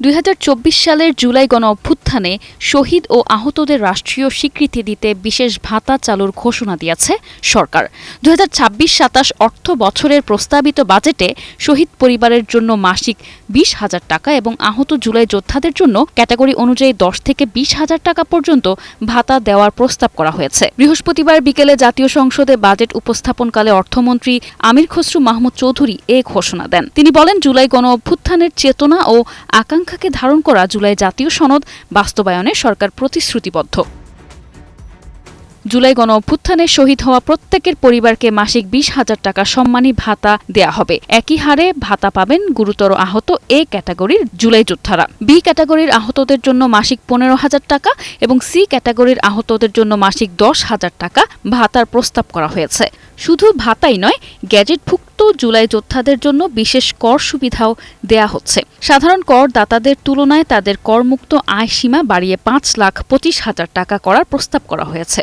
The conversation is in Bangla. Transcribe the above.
2024 সালের জুলাই গণঅভ্যুত্থানে শহীদ ও আহতদের রাষ্ট্রীয় স্বীকৃতি দিতে বিশেষ ভাতা চালুর ঘোষণা দিয়েছে সরকার। 2026-27 অর্থ বছরের প্রস্তাবিত বাজেটে শহীদ পরিবারের জন্য মাসিক 20,000 টাকা এবং আহত জুলাই যোদ্ধাদের জন্য ক্যাটাগরি অনুযায়ী 10 থেকে 20,000 টাকা পর্যন্ত ভাতা দেওয়ার প্রস্তাব করা হয়েছে। বৃহস্পতিবার বিকেলে জাতীয় সংসদে বাজেট উপস্থাপনকালে অর্থমন্ত্রী আমির খসরু মাহমুদ চৌধুরী এ ঘোষণা দেন। তিনি বলেন, জুলাই গণঅভ্যুত্থানের চেতনা ও আকাঙ্ক্ষাকে ধারণ করা জুলাই জাতীয় সনদ বাস্তবায়নে সরকার প্রতিশ্রুতিবদ্ধ। জুলাই গণঅভ্যুত্থানে শহীদ হওয়া প্রত্যেকের পরিবারকে মাসিক 20,000 টাকা সম্মানী ভাতা দেয়া হবে। একই হারে ভাতা পাবেন গুরুতর আহত এ ক্যাটাগরির জুলাই যোদ্ধারা। বি ক্যাটাগরির আহতদের জন্য মাসিক 15,000 টাকা এবং সি ক্যাটাগরির আহতদের জন্য মাসিক 10,000 টাকা ভাতার প্রস্তাব করা হয়েছে। শুধু ভাতাই নয়, গ্যাজেটভুক্ত জুলাই যোদ্ধাদের জন্য বিশেষ কর সুবিধাও দেয়া হচ্ছে। সাধারণ করদাতাদের তুলনায় তাদের করমুক্ত আয় সীমা বাড়িয়ে 5,25,000 টাকা করার প্রস্তাব করা হয়েছে।